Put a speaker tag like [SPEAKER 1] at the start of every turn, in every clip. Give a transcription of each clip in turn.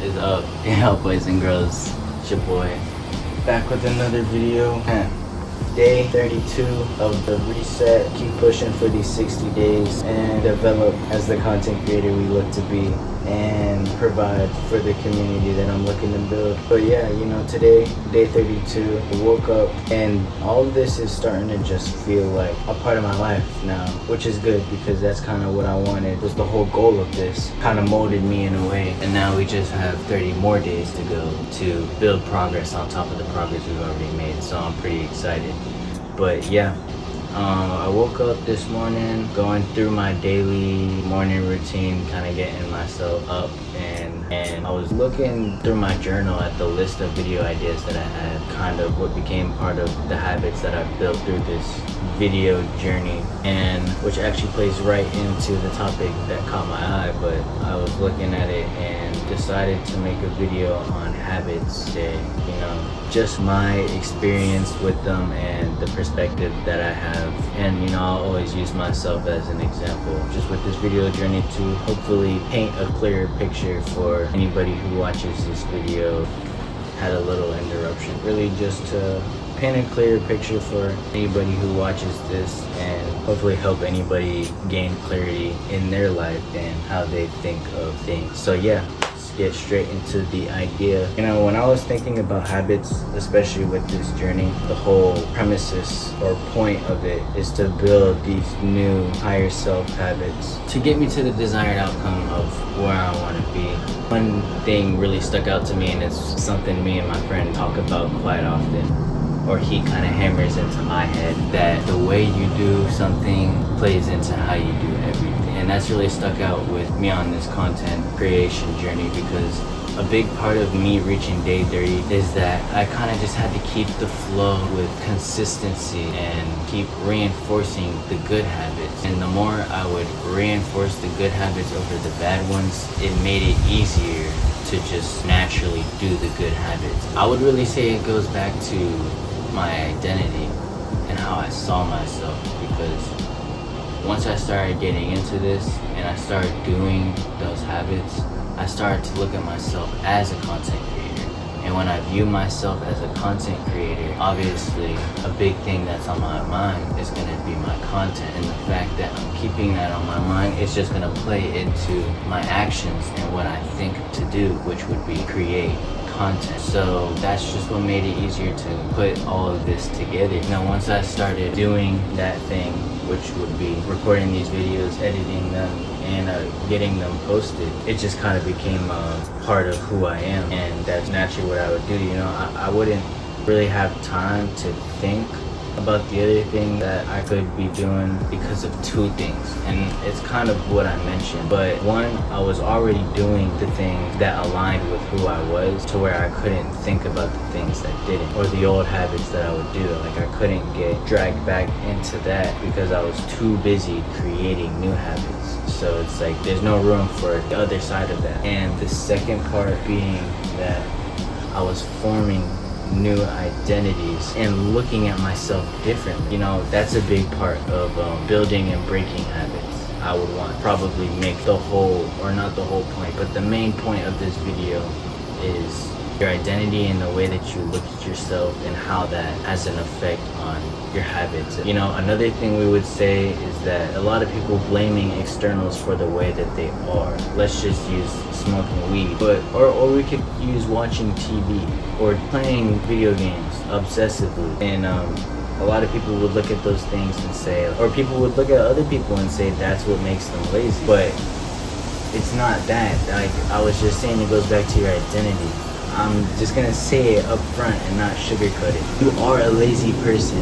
[SPEAKER 1] What is up? Yo, boys and girls, it's your boy. Back with another video. Day 32 of the reset. Keep pushing for these 60 days and develop as the content creator we look to be and provide for the community that I'm looking to build. But yeah, you know, today, day 32, I woke up and all of this is starting to just feel like a part of my life now, which is good because that's kind of what I wanted, was the whole goal of this. Kind of molded me in a way. And now we just have 30 more days to go to build progress on top of the progress we've already made. So I'm pretty excited. But yeah, I woke up this morning going through my daily morning routine, kind of getting myself up, and I was looking through my journal at the list of video ideas that I had, kind of what became part of the habits that I've built through this video journey, and which actually plays right into the topic that caught my eye. But I was looking at it and decided to make a video on habits today, you know, just my experience with them and the perspective that I have. And you know, I'll always use myself as an example just with this video journey to hopefully paint a clearer picture for anybody who watches this video. Had a little interruption, really just to paint a clearer picture for anybody who watches this and hopefully help anybody gain clarity in their life and how they think of things. So yeah, get straight into the idea. You know, when I was thinking about habits, especially with this journey, the whole premises or point of it is to build these new higher self habits to get me to the desired outcome of where I want to be. One thing really stuck out to me, and it's something me and my friend talk about quite often, or he kind of hammers into my head, that the way you do something plays into how you do everything. And that's really stuck out with me on this content creation journey, because a big part of me reaching day 30 is that I kind of just had to keep the flow with consistency and keep reinforcing the good habits. And the more I would reinforce the good habits over the bad ones, it made it easier to just naturally do the good habits. I would really say it goes back to my identity and how I saw myself, because once I started getting into this and I started doing those habits, I started to look at myself as a content creator. And when I view myself as a content creator, obviously a big thing that's on my mind is going to be my content. And the fact that I'm keeping that on my mind, it's just going to play into my actions and what I think to do, which would be create content. So that's just what made it easier to put all of this together. Now, once I started doing that thing, which would be recording these videos, editing them, and getting them posted, it just kind of became a part of who I am, and that's naturally what I would do. You know, I wouldn't really have time to think about the other thing that I could be doing because of two things, and it's kind of what I mentioned. But one, I was already doing the things that aligned with who I was, to where I couldn't think about the things that didn't, or the old habits that I would do. Like, I couldn't get dragged back into that because I was too busy creating new habits. So it's like there's no room for the other side of that. And the second part being that I was forming new identities and looking at myself differently. You know, that's a big part of building and breaking habits. I would want probably make the whole, or not the whole point, but the main point of this video is your identity and the way that you look at yourself and how that has an effect on your habits. You know, another thing we would say is that a lot of people blaming externals for the way that they are. Let's just use smoking weed, but or we could use watching TV or playing video games obsessively. And a lot of people would look at those things and say, or people would look at other people and say that's what makes them lazy. But it's not that. Like I was just saying, it goes back to your identity. I'm just gonna say it up front and not sugarcoat it. You are a lazy person.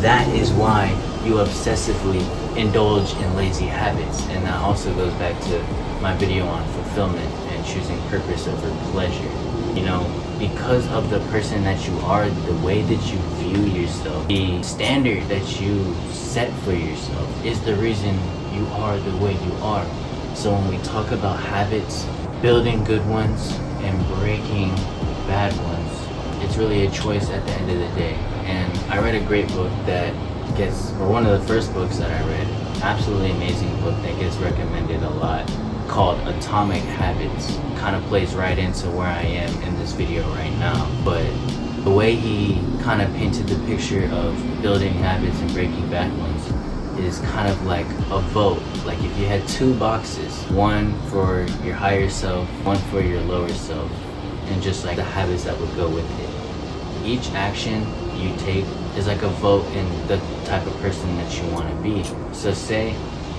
[SPEAKER 1] That is why you obsessively indulge in lazy habits. And that also goes back to my video on fulfillment and choosing purpose over pleasure. You know, because of the person that you are, the way that you view yourself, the standard that you set for yourself is the reason you are the way you are. So when we talk about habits, building good ones and breaking bad ones, it's really a choice at the end of the day. And I read a great book that one of the first books that I read, absolutely amazing book that gets recommended a lot, called Atomic Habits. Kind of plays right into where I am in this video right now. But the way he kind of painted the picture of building habits and breaking bad ones is kind of like a vote. Like if you had two boxes, one for your higher self, one for your lower self, and just like the habits that would go with it. Each action you take is like a vote in the type of person that you want to be. So say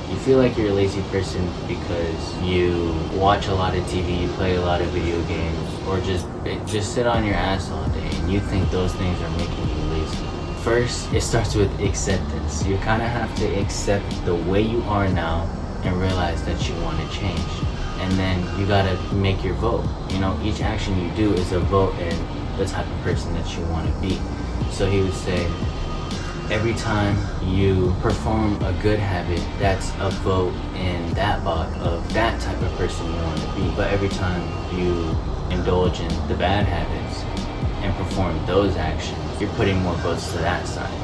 [SPEAKER 1] you feel like you're a lazy person because you watch a lot of TV, you play a lot of video games, or just sit on your ass all day, and you think those things are making you lazy. First, it starts with acceptance. You kind of have to accept the way you are now and realize that you want to change. And then you gotta make your vote. You know, each action you do is a vote in the type of person that you want to be. So he would say, every time you perform a good habit, that's a vote in that box of that type of person you want to be. But every time you indulge in the bad habits and perform those actions, you're putting more votes to that side.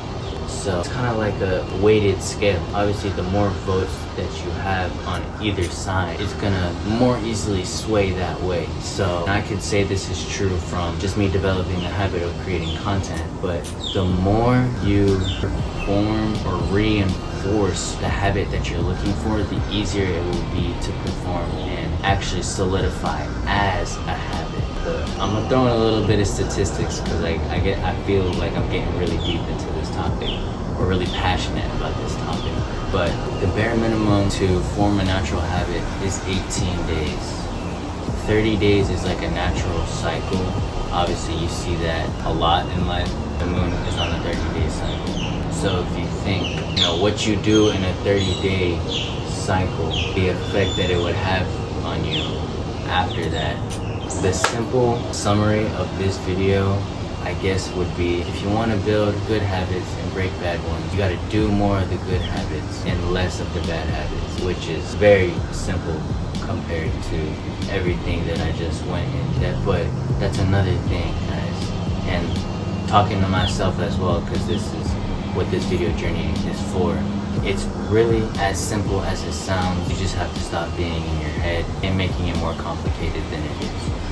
[SPEAKER 1] So it's kind of like a weighted scale. Obviously, the more votes that you have on either side is gonna more easily sway that way. So I could say this is true from just me developing the habit of creating content, but the more you perform or reinforce the habit that you're looking for, the easier it will be to perform and actually solidify as a habit. But I'm gonna throw in a little bit of statistics because I feel like I'm getting really deep into this topic, or really passionate about this topic. But the bare minimum to form a natural habit is 18 days. 30 days is like a natural cycle. Obviously you see that a lot in life. The moon is on a 30-day cycle. So if you think, what you do in a 30-day cycle, the effect that it would have on you after that. The simple summary of this video, I guess, would be if you want to build good habits and break bad ones, you got to do more of the good habits and less of the bad habits, which is very simple compared to everything that I just went in depth. But that's another thing, guys. And talking to myself as well, because this is what this video journey is for. It's really as simple as it sounds. You just have to stop being in your head and making it more complicated than it is.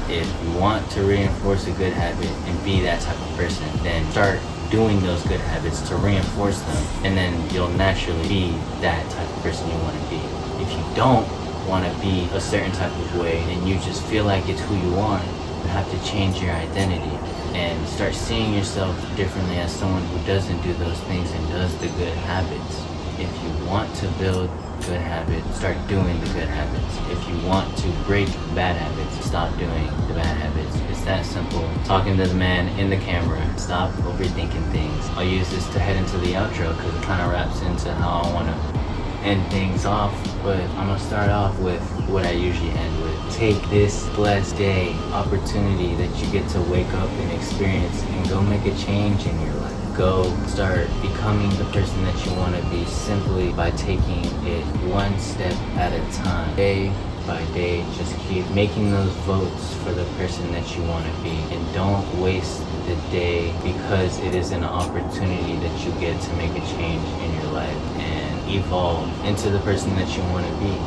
[SPEAKER 1] If you want to reinforce a good habit and be that type of person, then start doing those good habits to reinforce them, and then you'll naturally be that type of person you want to be. If you don't want to be a certain type of way and you just feel like it's who you are, you have to change your identity and start seeing yourself differently as someone who doesn't do those things and does the good habits. If you want to build good habits, start doing the good habits. If you want to break bad habits, stop doing the bad habits. It's that simple. Talking to the man in the camera. Stop overthinking things. I'll use this to head into the outro because it kind of wraps into how I want to end things off. But I'm going to start off with what I usually end with. Take this blessed day, opportunity that you get to wake up and experience, and go make a change in your life. Go start becoming the person that you want to be simply by taking it one step at a time. Day by day, just keep making those votes for the person that you want to be. And don't waste the day, because it is an opportunity that you get to make a change in your life and evolve into the person that you want to be.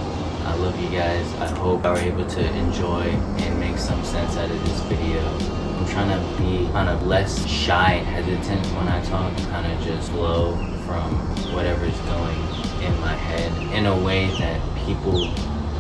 [SPEAKER 1] I love you guys. I hope I were able to enjoy and make some sense out of this video. I'm trying to be kind of less shy and hesitant when I talk, kind of just flow from whatever's going in my head in a way that people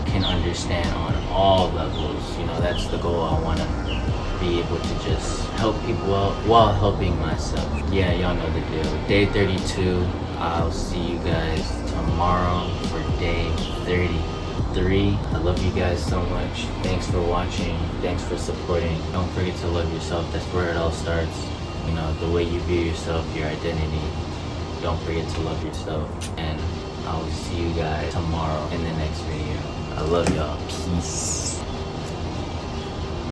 [SPEAKER 1] can understand on all levels. That's the goal. I want to be able to just help people out while helping myself. Yeah, y'all know the deal. Day 32. I'll see you guys tomorrow for day 33. I love you guys so much. Thanks for watching. Thanks for supporting. Don't forget to love yourself. That's where it all starts. The way you view yourself, your identity. Don't forget to love yourself. And I will see you guys tomorrow in the next video. I love y'all. Peace.